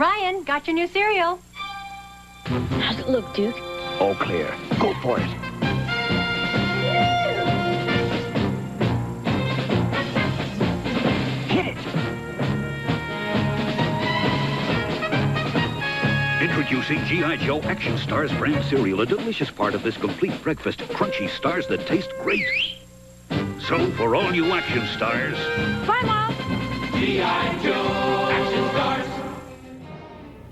Ryan, got your new cereal. How's it look, Duke? All clear. Go for it. Hit it. Introducing G.I. Joe Action Stars brand cereal, a delicious part of this complete breakfast. Crunchy stars that taste great. So, for all you action stars... Bye, Mom. G.I. Joe Action Stars.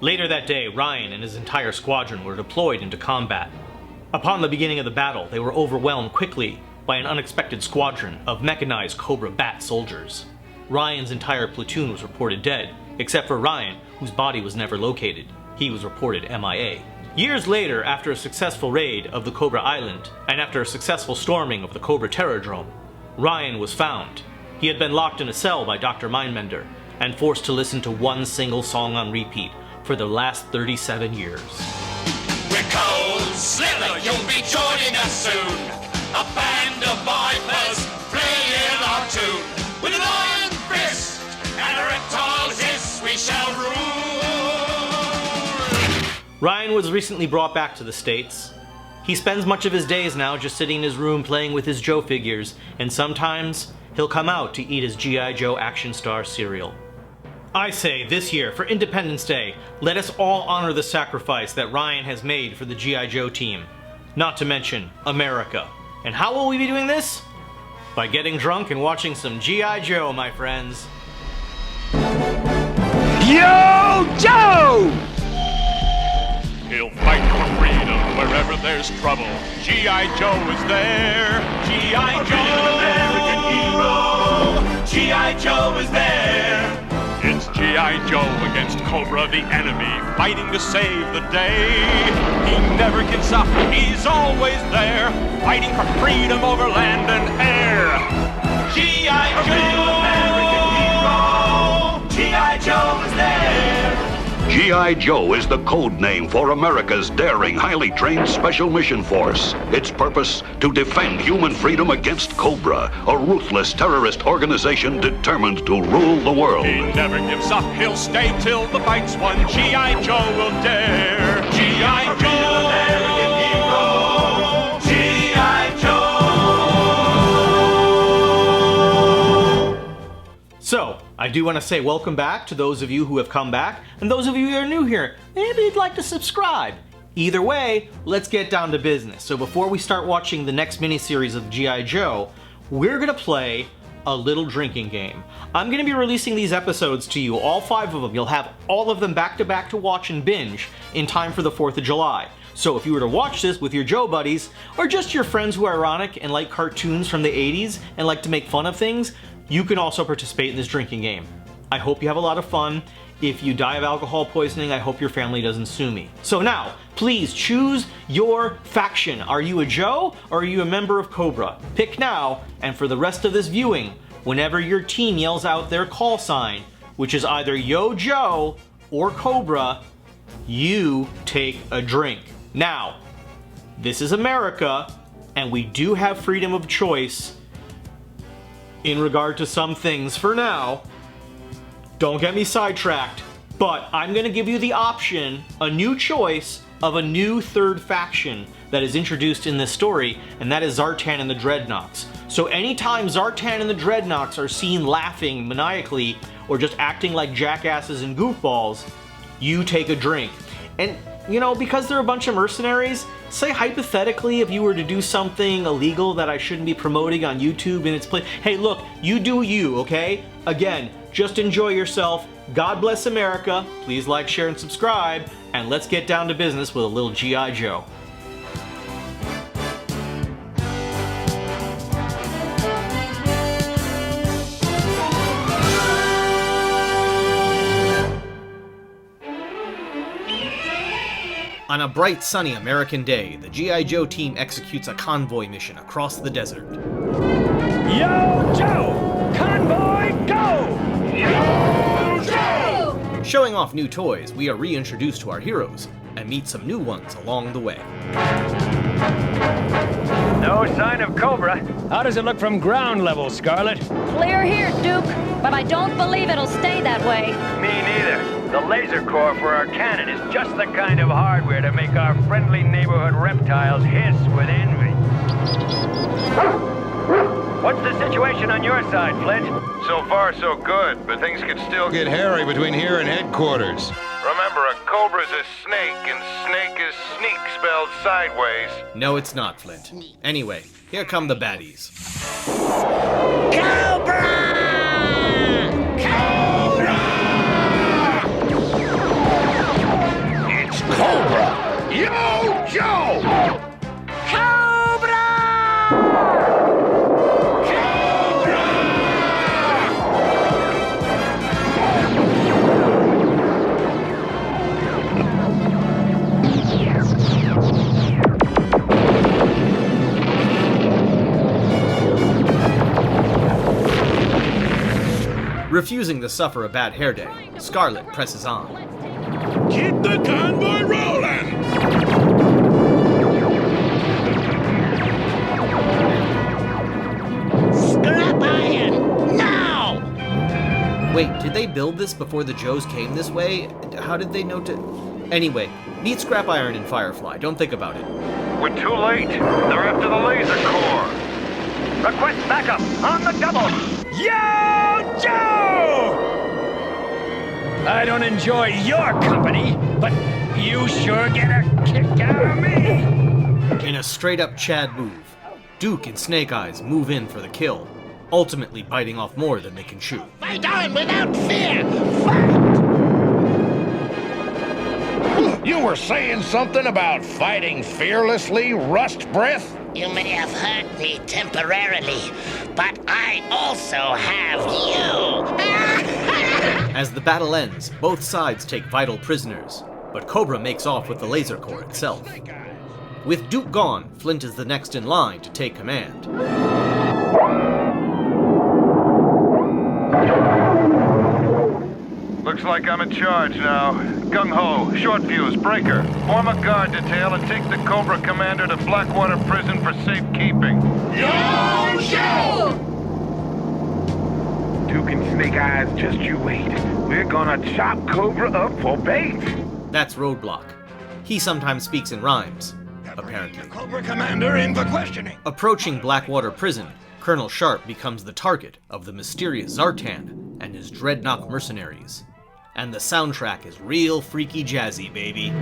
Later that day, Ryan and his entire squadron were deployed into combat. Upon the beginning of the battle, they were overwhelmed quickly by an unexpected squadron of mechanized Cobra Bat soldiers. Ryan's entire platoon was reported dead, except for Ryan, whose body was never located. He was reported MIA. Years later, after a successful raid of the Cobra Island, and after a successful storming of the Cobra Terrordrome, Ryan was found. He had been locked in a cell by Dr. Mindbender, and forced to listen to one single song on repeat for the last 37 years. We're cold Slither, you'll be joining us soon. A band of vipers playing our tune. With an iron fist and a reptile hiss, we shall rule. Ryan was recently brought back to the States. He spends much of his days now just sitting in his room playing with his Joe figures, and sometimes he'll come out to eat his G.I. Joe Action Star cereal. I say, this year, for Independence Day, let us all honor the sacrifice that Ryan has made for the G.I. Joe team. Not to mention, America. And how will we be doing this? By getting drunk and watching some G.I. Joe, my friends. Yo, Joe! He'll fight for freedom wherever there's trouble. G.I. Joe is there. G.I. Joe, American hero. G.I. Joe is there. It's G.I. Joe against Cobra, the enemy, fighting to save the day. He never gives up, he's always there, fighting for freedom over land and air. G.I. Joe, G.I. Joe is there. G.I. Joe is the code name for America's daring, highly trained Special Mission Force. Its purpose, to defend human freedom against Cobra, a ruthless terrorist organization determined to rule the world. He never gives up, he'll stay till the fight's won. G.I. Joe will dare. G.I. Joe, American hero. G.I. Joe. So, I do want to say welcome back to those of you who have come back, and those of you who are new here, maybe you'd like to subscribe. Either way, let's get down to business. So before we start watching the next miniseries of G.I. Joe, we're gonna play a little drinking game. I'm gonna be releasing these episodes to you, all 5 of them. You'll have all of them back to back to watch and binge in time for the 4th of July. So if you were to watch this with your Joe buddies, or just your friends who are ironic and like cartoons from the 80s and like to make fun of things, you can also participate in this drinking game. I hope you have a lot of fun. If you die of alcohol poisoning, I hope your family doesn't sue me. So now, please choose your faction. Are you a Joe or are you a member of Cobra? Pick now, and for the rest of this viewing, whenever your team yells out their call sign, which is either Yo Joe or Cobra, you take a drink. Now, this is America, and we do have freedom of choice in regard to some things for now. Don't get me sidetracked, but I'm gonna give you the option, a new choice of a new 3rd faction that is introduced in this story, and that is Zartan and the Dreadnoks. So anytime Zartan and the Dreadnoks are seen laughing maniacally or just acting like jackasses and goofballs, you take a drink. And you know, because they're a bunch of mercenaries, say hypothetically if you were to do something illegal that I shouldn't be promoting on YouTube in its place, hey look, you do you, okay? Again, just enjoy yourself. God bless America. Please like, share, and subscribe, and let's get down to business with a little G.I. Joe. On a bright, sunny American day, the G.I. Joe team executes a convoy mission across the desert. Yo, Joe! Convoy, go! Yo, Joe! Showing off new toys, we are reintroduced to our heroes, and meet some new ones along the way. No sign of Cobra. How does it look from ground level, Scarlet? Clear here, Duke, but I don't believe it'll stay that way. Me neither. The laser core for our cannon is just the kind of hardware to make our friendly neighborhood reptiles hiss with envy. What's the situation on your side, Flint? So far, so good, but things could still get hairy between here and headquarters. Remember, a cobra's a snake, and snake is sneak spelled sideways. No, it's not, Flint. Anyway, here come the baddies. Cobra! Cobra! It's Cobra! Yo, Joe! Refusing to suffer a bad hair day, Scarlet presses on. Keep the convoy rolling! Scrap iron! Now! Wait, did they build this before the Joes came this way? How did they know to... Anyway, need scrap iron in Firefly, don't think about it. We're too late. They're after the laser core. Request backup on the double. Yo, Joe! I don't enjoy your company, but you sure get a kick out of me. In a straight-up Chad move, Duke and Snake Eyes move in for the kill, ultimately biting off more than they can chew. Fight on without fear! Fight! You were saying something about fighting fearlessly, Rust Breath? You may have hurt me temporarily, but I also have you! As the battle ends, both sides take vital prisoners, but Cobra makes off with the laser core itself. With Duke gone, Flint is the next in line to take command. Looks like I'm in charge now. Gung-ho, short fuse, breaker. Form a guard detail and take the Cobra commander to Blackwater Prison for safekeeping. Yo, Joe! Duke and Snake Eyes, just you wait. We're gonna chop Cobra up for bait. That's Roadblock. He sometimes speaks in rhymes, apparently. Cobra commander in for questioning. Approaching Blackwater Prison, Colonel Sharp becomes the target of the mysterious Zartan and his Dreadnought mercenaries. And the soundtrack is real freaky jazzy, baby.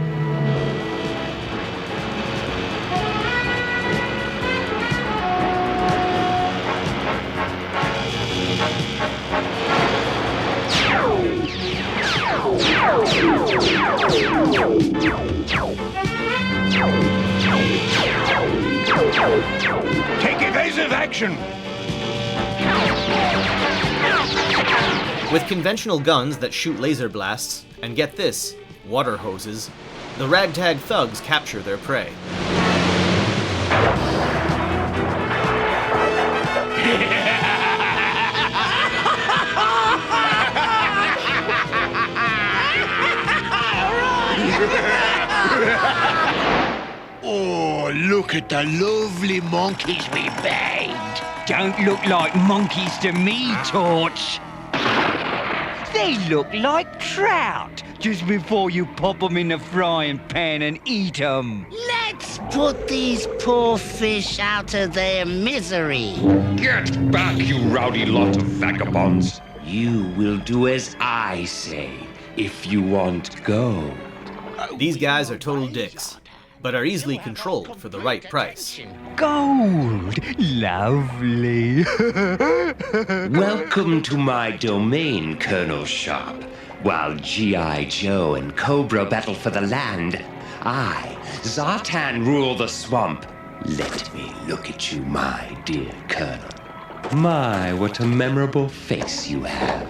Take evasive action. With conventional guns that shoot laser blasts, and get this, water hoses, the ragtag thugs capture their prey. Oh, look at the lovely monkeys we bagged. Don't look like monkeys to me, Torch. They look like trout just before you pop them in the frying pan and eat them. Let's put these poor fish out of their misery. Get back, you rowdy lot of vagabonds. You will do as I say if you want gold. These guys are total dicks, but are easily controlled for the right price. Gold! Lovely. Welcome to my domain, Colonel Sharp. While G.I. Joe and Cobra battle for the land, I, Zartan, rule the swamp. Let me look at you, my dear Colonel. My, what a memorable face you have.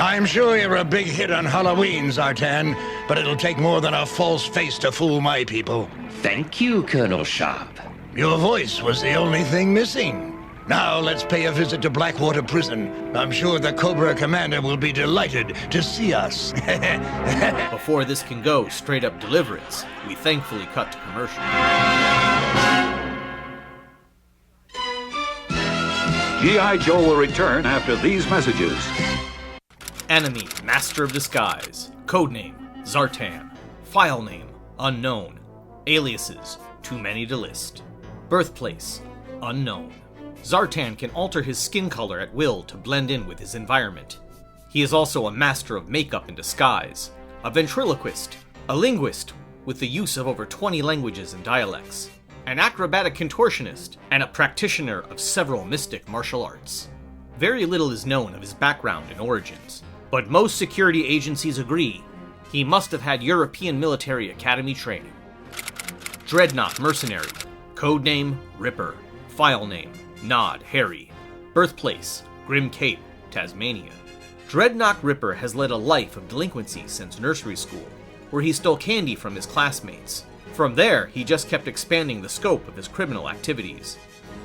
I'm sure you're a big hit on Halloween, Zartan, but it'll take more than a false face to fool my people. Thank you, Colonel Sharp. Your voice was the only thing missing. Now let's pay a visit to Blackwater Prison. I'm sure the Cobra commander will be delighted to see us. Before this can go straight up deliverance, we thankfully cut to commercial. G.I. Joe will return after these messages. Enemy, Master of Disguise. Codename, Zartan. File name, unknown. Aliases, too many to list. Birthplace, unknown. Zartan can alter his skin color at will to blend in with his environment. He is also a master of makeup and disguise, a ventriloquist, a linguist with the use of over 20 languages and dialects, an acrobatic contortionist, and a practitioner of several mystic martial arts. Very little is known of his background and origins, but most security agencies agree he must have had European military academy training. Dreadnought Mercenary. Codename, Ripper. File name, Nod Harry. Birthplace, Grim Cape, Tasmania. Dreadnought Ripper has led a life of delinquency since nursery school, where he stole candy from his classmates. From there, he just kept expanding the scope of his criminal activities,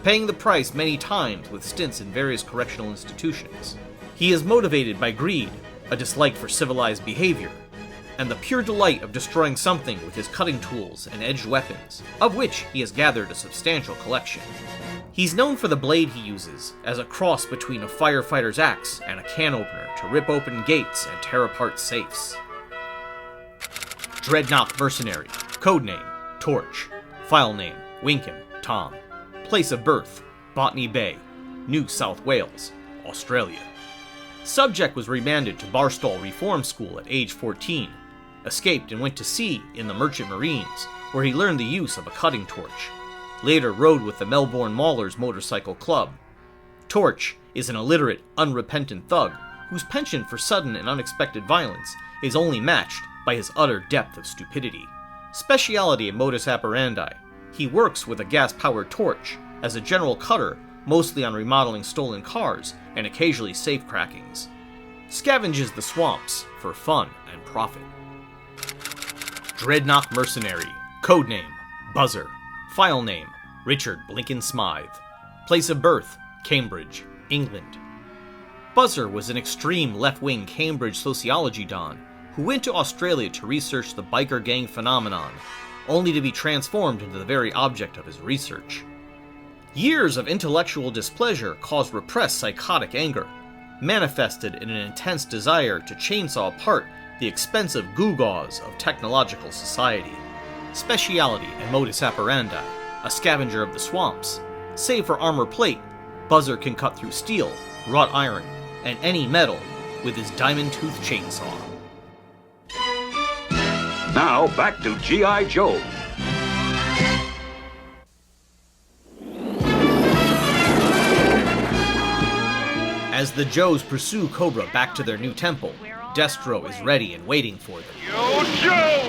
paying the price many times with stints in various correctional institutions. He is motivated by greed, a dislike for civilized behavior, and the pure delight of destroying something with his cutting tools and edged weapons, of which he has gathered a substantial collection. He's known for the blade he uses, as a cross between a firefighter's axe and a can opener to rip open gates and tear apart safes. Dreadnought Mercenary. Codename, Torch. File name, Winkin, Tom. Place of birth, Botany Bay, New South Wales, Australia. Subject was remanded to Barstow Reform School at age 14, escaped and went to sea in the Merchant Marines, where he learned the use of a cutting torch. Later rode with the Melbourne Maulers Motorcycle Club. Torch is an illiterate, unrepentant thug whose penchant for sudden and unexpected violence is only matched by his utter depth of stupidity. Speciality and modus operandi. He works with a gas-powered torch as a general cutter, mostly on remodeling stolen cars and occasionally safe-crackings. Scavenges the swamps for fun and profit. Dreadnought Mercenary. Codename, Buzzer. File name, Richard Blinken Smythe. Place of birth, Cambridge, England. Buzzer was an extreme left-wing Cambridge sociology don who went to Australia to research the biker gang phenomenon, only to be transformed into the very object of his research. Years of intellectual displeasure caused repressed psychotic anger, manifested in an intense desire to chainsaw apart the expensive gewgaws of technological society. Speciality and modus operandi, a scavenger of the swamps. Save for armor plate, Buzzer can cut through steel, wrought iron, and any metal with his diamond-toothed chainsaw. Now, back to G.I. Joe. As the Joes pursue Cobra back to their new temple, Destro is ready and waiting for them. Yo, Joe!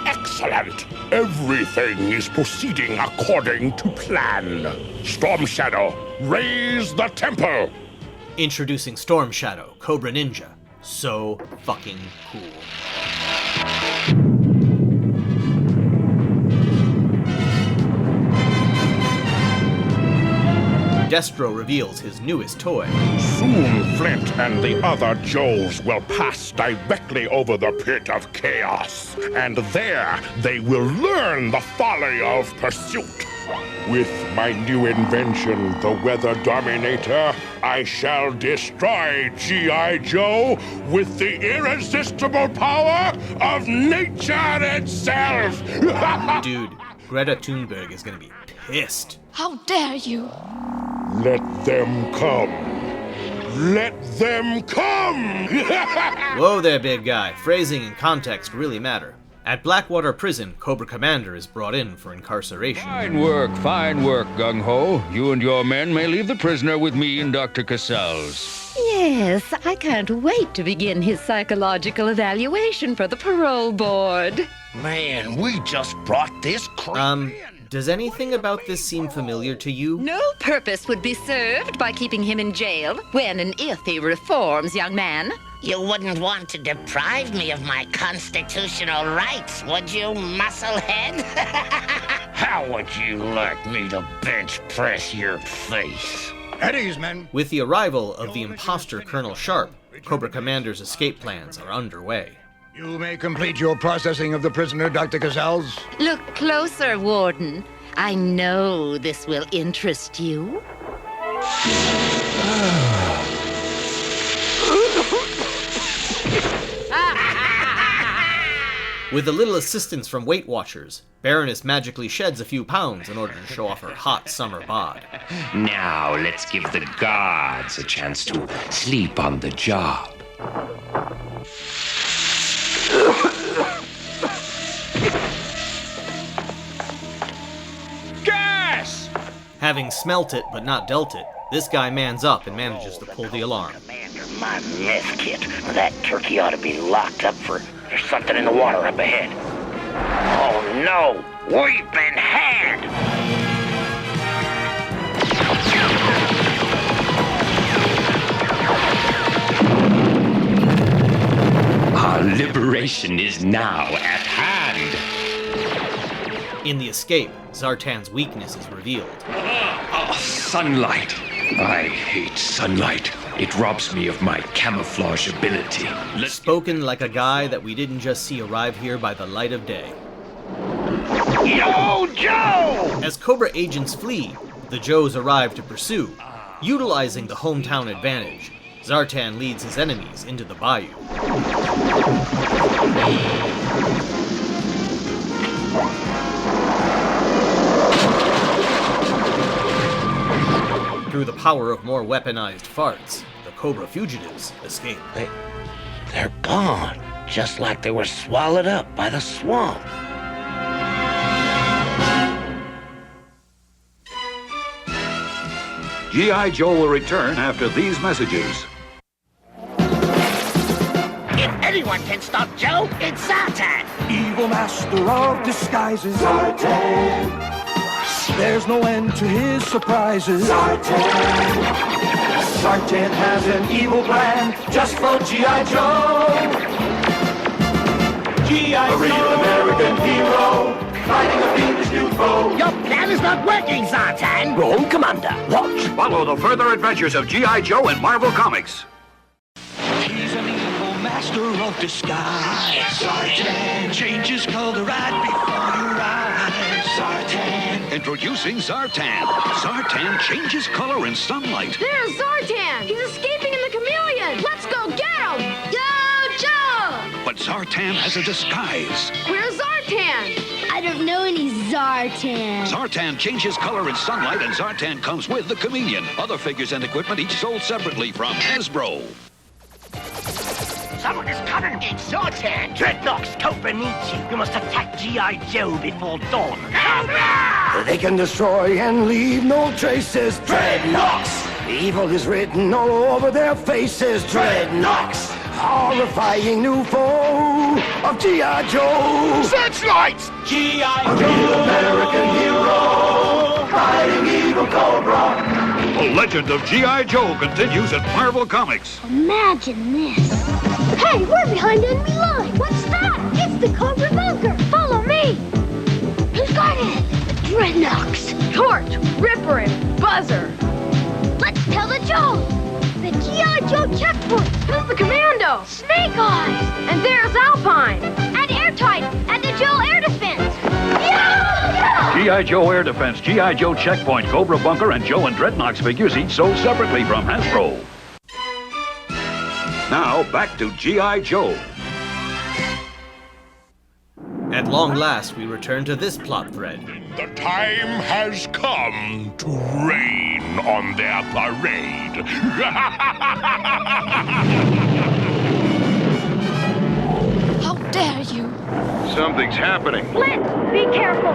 Excellent! Everything is proceeding according to plan. Storm Shadow, raise the temple! Introducing Storm Shadow, Cobra Ninja. So fucking cool. Destro reveals his newest toy. Soon Flint and the other Joes will pass directly over the pit of chaos, and there they will learn the folly of pursuit. With my new invention, the Weather Dominator, I shall destroy G.I. Joe with the irresistible power of nature itself! Dude, Greta Thunberg is gonna be pissed. How dare you? Let them come. Let them come! Whoa there, big guy. Phrasing and context really matter. At Blackwater Prison, Cobra Commander is brought in for incarceration. Fine work, Gung-Ho. You and your men may leave the prisoner with me and Dr. Casals. Yes, I can't wait to begin his psychological evaluation for the parole board. Man, we just brought this creep Does anything about this seem familiar to you? No purpose would be served by keeping him in jail when and if he reforms, young man. You wouldn't want to deprive me of my constitutional rights, would you, musclehead? How would you like me to bench press your face? At ease, men. With the arrival of the imposter Colonel Sharp, Cobra Commander's escape plans are underway. You may complete your processing of the prisoner, Dr. Casals. Look closer, Warden. I know this will interest you. With a little assistance from Weight Watchers, Baroness magically sheds a few pounds in order to show off her hot summer bod. Now let's give the guards a chance to sleep on the job. Gas! Having smelt it but not dealt it, this guy mans up and manages to pull the alarm. My mess kit. That turkey ought to be locked up for... There's something in the water up ahead. Oh no! We've been had! Our liberation is now at hand. In the escape, Zartan's weakness is revealed. Sunlight. I hate sunlight. It robs me of my camouflage ability. Spoken like a guy that we didn't just see arrive here by the light of day. Yo, Joe! As Cobra agents flee, the Joes arrive to pursue. Utilizing the hometown advantage, Zartan leads his enemies into the bayou. Through the power of more weaponized farts, the Cobra fugitives escape. They're gone, just like they were swallowed up by the swamp. G.I. Joe will return after these messages. If anyone can stop Joe, it's Zartan! Evil master of disguises, Zartan. There's no end to his surprises. Zartan. Zartan has an evil plan just for G.I. Joe. G.I. Joe, a real American hero, fighting a fiendish new foe. Your plan is not working, Zartan! Wrong, Commander. Watch. Follow the further adventures of G.I. Joe in Marvel Comics. He's an evil master of disguise. Zartan changes color right before your eyes. Zartan. Introducing Zartan. Zartan changes color in sunlight. There's Zartan! He's escaping in the chameleon! Let's go get him! Yo, Joe! But Zartan has a disguise. Where's Zartan? I don't know any Zartan. Zartan changes color in sunlight, and Zartan comes with the chameleon. Other figures and equipment each sold separately from Hasbro. Someone is coming! It's Zartan! Dreadnoks, Cobra needs you. You must attack G.I. Joe before dawn. Cobra! They can destroy and leave no traces. Dreadnoks! The evil is written all over their faces. Dreadnoks! Horrifying new foe of G.I. Joe. Searchlights! G.I. Joe, a real American hero, fighting evil Cobra. The legend of G.I. Joe continues at Marvel Comics. Imagine this. Hey, we're behind enemy line. What's that? It's the Cobra bunker. Follow me. Who's got it? Dreadnoks. Torch, Ripper, and Buzzer. Let's tell the Joe. The G.I. Joe checkpoint. Who's the commando? Snake Eyes. And there's Alpine. And Airtight. And the Joe Air Defense. Yeah! G.I. Joe Air Defense, G.I. Joe Checkpoint, Cobra Bunker, and Joe and Dreadnoks figures each sold separately from Hasbro. Now, back to G.I. Joe. At long last, we return to this plot thread. The time has come to rain on their parade. How dare you? Something's happening. Flint, be careful.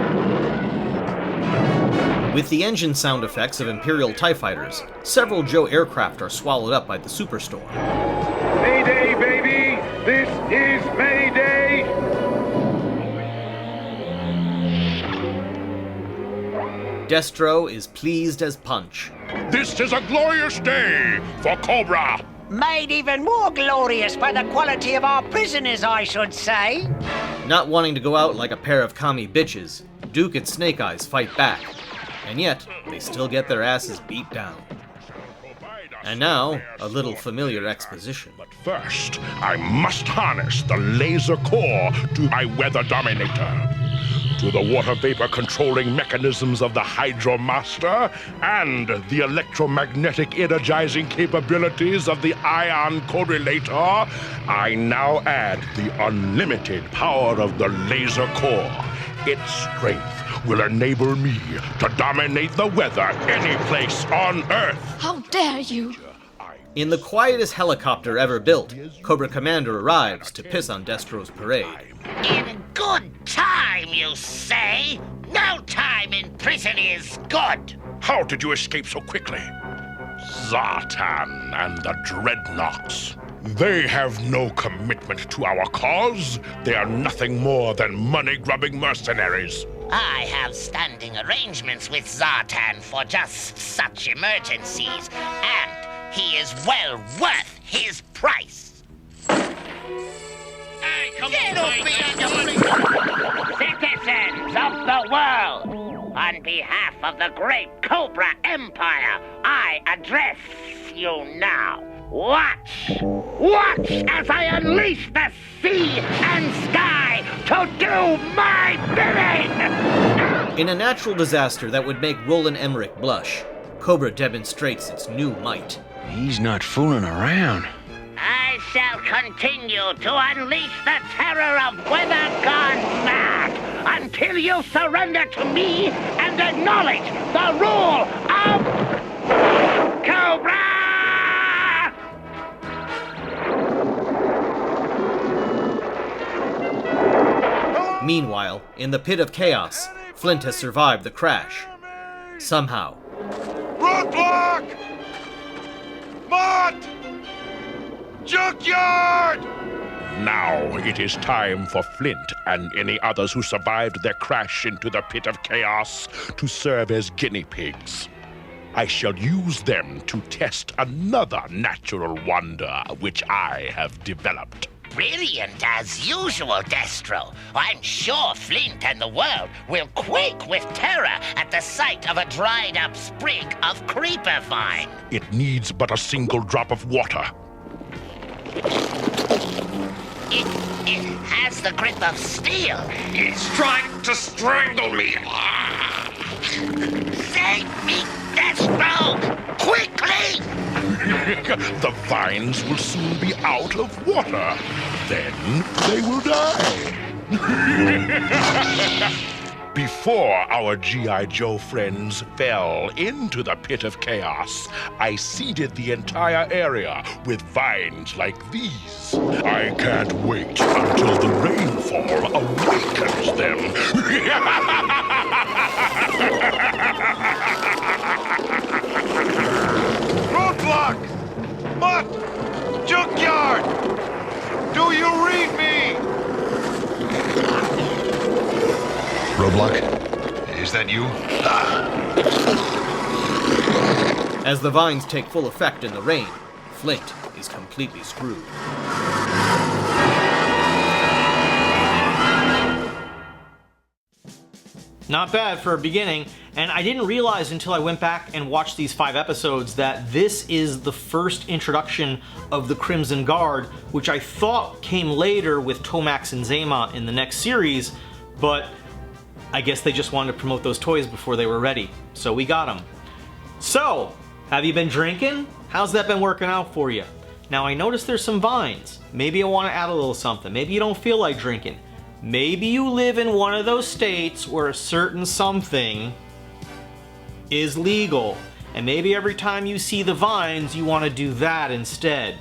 With the engine sound effects of Imperial TIE fighters, several Joe aircraft are swallowed up by the superstorm. Mayday, baby! This is Mayday! Destro is pleased as punch. This is a glorious day for Cobra. Made even more glorious by the quality of our prisoners, I should say. Not wanting to go out like a pair of commie bitches, Duke and Snake Eyes fight back. And yet, they still get their asses beat down. And now, a little familiar exposition. But first, I must harness the laser core to my weather dominator. to the water vapor controlling mechanisms of the Hydromaster and the electromagnetic energizing capabilities of the ion correlator, I now add the unlimited power of the laser core. Its strength will enable me to dominate the weather any place on Earth. How dare you? In the quietest helicopter ever built, Cobra Commander arrives to piss on Destro's parade. In good time, you say? No time in prison is good. How did you escape so quickly? Zartan and the Dreadnoks. They have no commitment to our cause. They are nothing more than money-grubbing mercenaries. I have standing arrangements with Zartan for just such emergencies, and he is well worth his price. Hey, come Citizens of the world, on behalf of the great Cobra Empire, I address you now. Watch as I unleash the sea and sky to do my bidding! In a natural disaster that would make Roland Emmerich blush, Cobra demonstrates its new might. He's not fooling around. I shall continue to unleash the terror of weather gone mad until you surrender to me and acknowledge the rule of Cobra! Meanwhile, in the pit of chaos, Flint has survived the crash. Somehow. Roadblock! Mott! Junkyard! Now it is time for Flint and any others who survived their crash into the pit of chaos to serve as guinea pigs. I shall use them to test another natural wonder which I have developed. Brilliant as usual, Destro. I'm sure Flint and the world will quake with terror at the sight of a dried-up sprig of creeper vine. It needs but a single drop of water. It has the grip of steel. It's trying to strangle me. Save me, Destro! Quickly! The vines will soon be out of water. Then they will die. Before our G.I. Joe friends fell into the pit of chaos, I seeded the entire area with vines like these. I can't wait until the rainfall awakens them. Roadblock! Mutt! Junkyard! Do you read me? Roadblock? Is that you? As the vines take full effect in the rain, Flint is completely screwed. Not bad for a beginning, and I didn't realize until I went back and watched these 5 episodes that this is the first introduction of the Crimson Guard, which I thought came later with Tomax and Zama in the next series, but I guess they just wanted to promote those toys before they were ready, so we got them. So, have you been drinking? How's that been working out for you? Now I noticed there's some vines. Maybe I want to add a little something. Maybe you don't feel like drinking. Maybe you live in one of those states where a certain something is legal, and maybe every time you see the vines, you want to do that instead.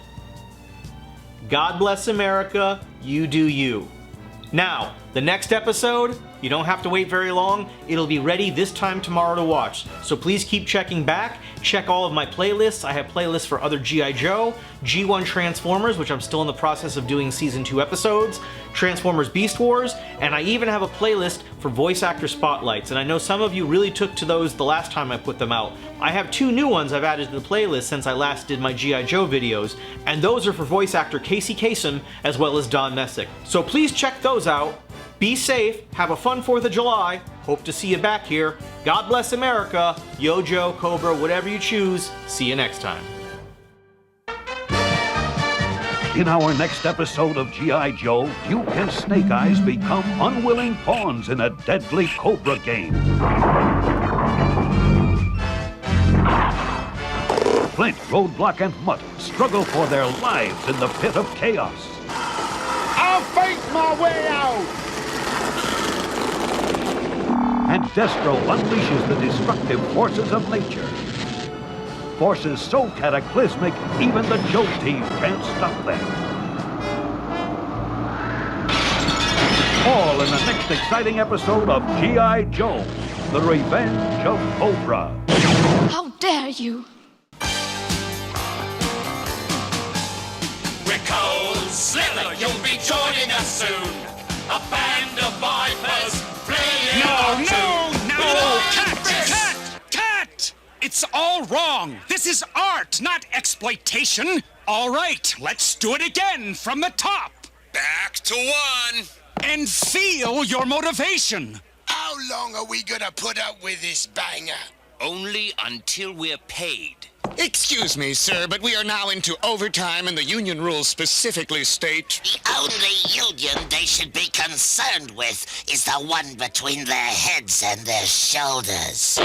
God bless America, you do you. Now, the next episode, you don't have to wait very long. It'll be ready this time tomorrow to watch. So please keep checking back. Check all of my playlists. I have playlists for other G.I. Joe, G1 Transformers, which I'm still in the process of doing Season 2 episodes, Transformers Beast Wars, and I even have a playlist for voice actor spotlights. And I know some of you really took to those the last time I put them out. I have 2 new ones I've added to the playlist since I last did my G.I. Joe videos, and those are for voice actor Casey Kasem as well as Don Messick. So please check those out. Be safe, have a fun 4th of July, hope to see you back here. God bless America, Yo Joe, Cobra, whatever you choose. See you next time. In our next episode of G.I. Joe, Duke and Snake Eyes become unwilling pawns in a deadly Cobra game. Flint, Roadblock, and Mutt struggle for their lives in the pit of chaos. I'll fight my way out! And Destro unleashes the destructive forces of nature. Forces so cataclysmic, even the Joe team can't stop them. All in the next exciting episode of G.I. Joe, The Revenge of Cobra. How dare you? We're cold Slither, you'll be joining us soon. A band of vipers playing our tune. No! Cut! It's all wrong. This is art, not exploitation. All right, let's do it again from the top. Back to one. And feel your motivation. How long are we gonna put up with this banger? Only until we're paid. Excuse me, sir, but we are now into overtime, and the union rules specifically state... The only union they should be concerned with is the one between their heads and their shoulders.